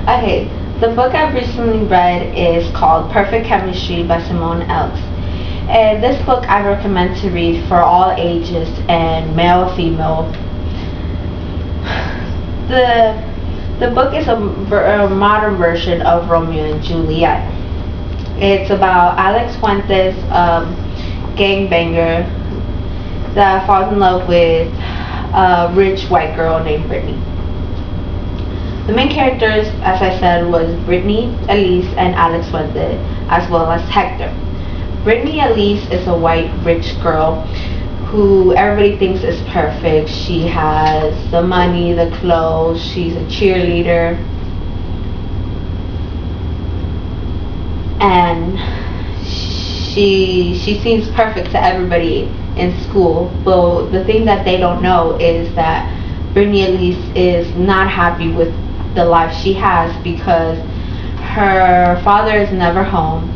Okay, the book I've recently read is called Perfect Chemistry by Simone Elks. And this book I recommend to read for all ages and male, female. The the book is a modern version of Romeo and Juliet. It's about Alex Fuentes, gangbanger that falls in love with a rich white girl named Brittany. The main characters, as I said, was Brittany, Elise, and Alex Fuentes, as well as Hector. Brittany Elise is a white rich girl who everybody thinks is perfect. She has the money, the clothes, she's a cheerleader, and she seems perfect to everybody in school. But the thing that they don't know is that Brittany Elise is not happy with the life she has because her father is never home,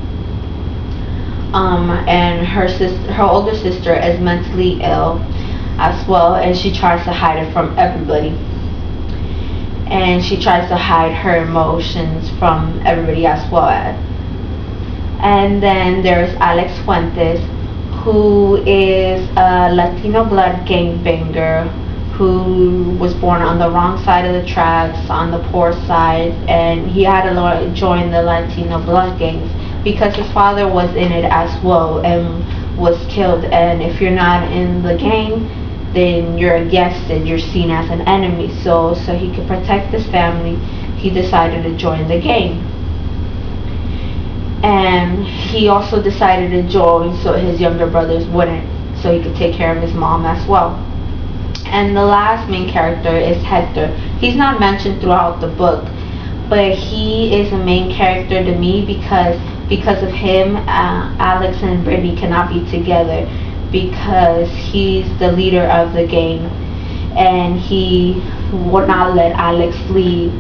and her older sister is mentally ill as well, and she tries to hide it from everybody, and she tries to hide her emotions from everybody as well. And then there's Alex Fuentes, who is a Latino blood gangbanger who was born on the wrong side of the tracks, on the poor side, and he had to join the Latino blood gangs because his father was in it as well and was killed. And if you're not in the gang, then you're against it, you're seen as an enemy. So he could protect his family, he decided to join the gang. And he also decided to join so his younger brothers wouldn't, so he could take care of his mom as well. And the last main character is Hector. He's not mentioned throughout the book, but he is a main character to me because of him, Alex and Brittany cannot be together because he's the leader of the gang, and he would not let Alex leave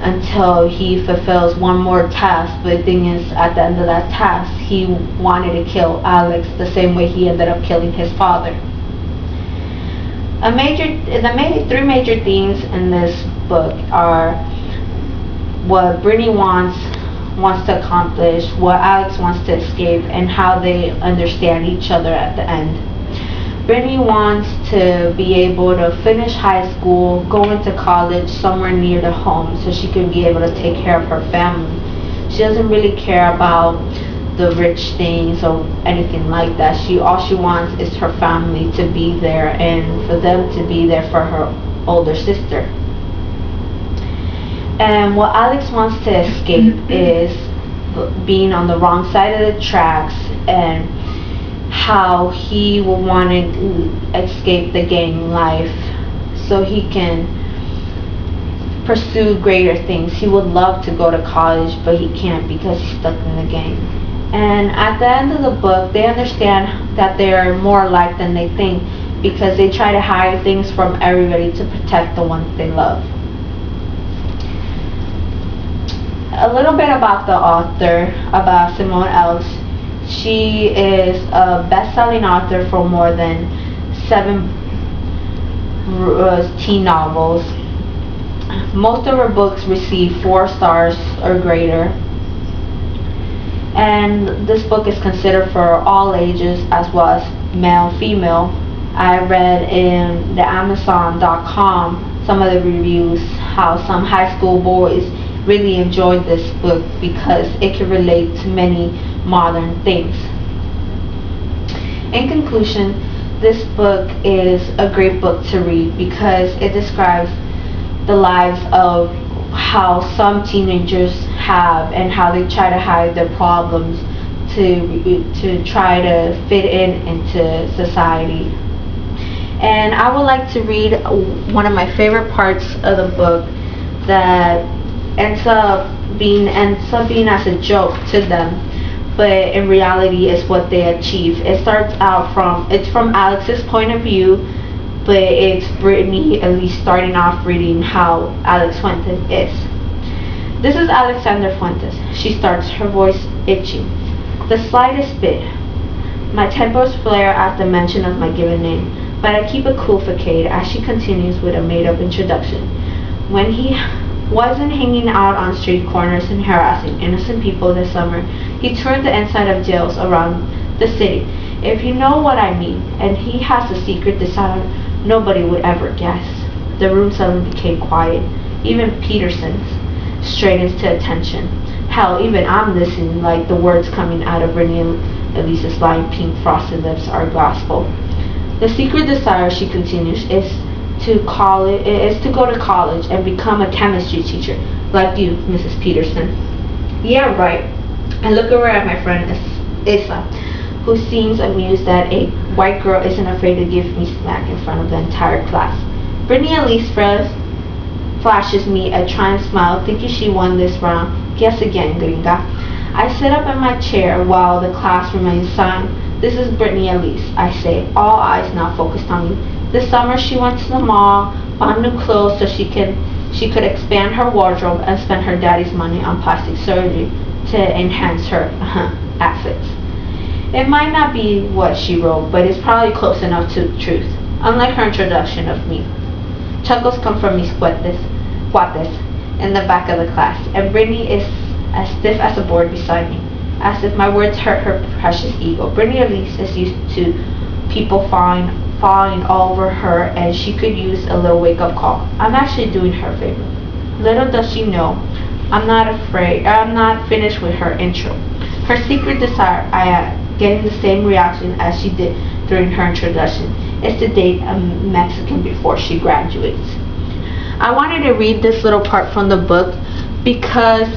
until he fulfills one more task. But the thing is, at the end of that task, he wanted to kill Alex the same way he ended up killing his father. Three major themes in this book are what Brittany wants to accomplish, what Alex wants to escape, and how they understand each other at the end. Brittany wants to be able to finish high school, go into college somewhere near to home so she can be able to take care of her family. She doesn't really care about the rich things or anything like that. All she wants is her family to be there and for them to be there for her older sister. And what Alex wants to escape is being on the wrong side of the tracks, and how he will want to escape the gang life so he can pursue greater things. He would love to go to college, but he can't because he's stuck in the gang. And at the end of the book, they understand that they're more alike than they think because they try to hide things from everybody to protect the ones they love. A little bit about the author, about Simone Elks. She is a best-selling author for more than 7 teen novels. Most of her books receive 4 stars or greater. And this book is considered for all ages as well as male, female. I read in the Amazon.com some of the reviews how some high school boys really enjoyed this book because it can relate to many modern things. In conclusion, this book is a great book to read because it describes the lives of how some teenagers have and how they try to hide their problems to try to fit into society. And I would like to read one of my favorite parts of the book that ends up being as a joke to them, but in reality is what they achieve. It's from Alex's point of view, but it's Brittany at least starting off reading how Alex Fuentes is. This is Alexandra Fuentes. She starts, her voice itching. The slightest bit. My tempers flare at the mention of my given name, but I keep a cool facade as she continues with a made-up introduction. When he wasn't hanging out on street corners and harassing innocent people this summer. He toured the inside of jails around the city, if you know what I mean, and he has a secret desire nobody would ever guess. The room suddenly became quiet. Even Peterson's straightened to attention. Hell, even I'm listening like the words coming out of Brittany and Elise's lying pink frosted lips are gospel. The secret desire, she continues, is to go to college and become a chemistry teacher, like you, Mrs. Peterson. Yeah, right. I look over at my friend Isa, who seems amused that a white girl isn't afraid to give me smack in front of the entire class. Brittany Elise flashes me a triumphant smile, thinking she won this round. Guess again, gringa. I sit up in my chair while the class remains silent. This is Brittany Elise, I say, all eyes now focused on me. This summer she went to the mall, bought new clothes so she could expand her wardrobe and spend her daddy's money on plastic surgery to enhance her outfits. It might not be what she wrote, but it's probably close enough to the truth. Unlike her introduction of me. Chuckles come from mis cuates in the back of the class, and Brittany is as stiff as a board beside me, as if my words hurt her precious ego. Brittany Elise is used to people falling all over her, and she could use a little wake-up call. I'm actually doing her a favor. Little does she know, I'm not finished with her intro. Her secret desire, I am getting the same reaction as she did during her introduction, is to date a Mexican before she graduates. I wanted to read this little part from the book because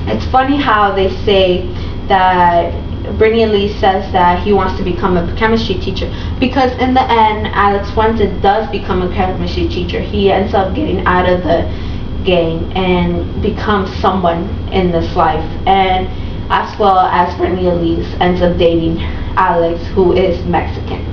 it's funny how they say that Brittany Elise says that he wants to become a chemistry teacher, because in the end Alex Fuentes does become a chemistry teacher. He ends up getting out of the gang and becomes someone in this life, and as well as Brittany Elise ends up dating Alex, who is Mexican.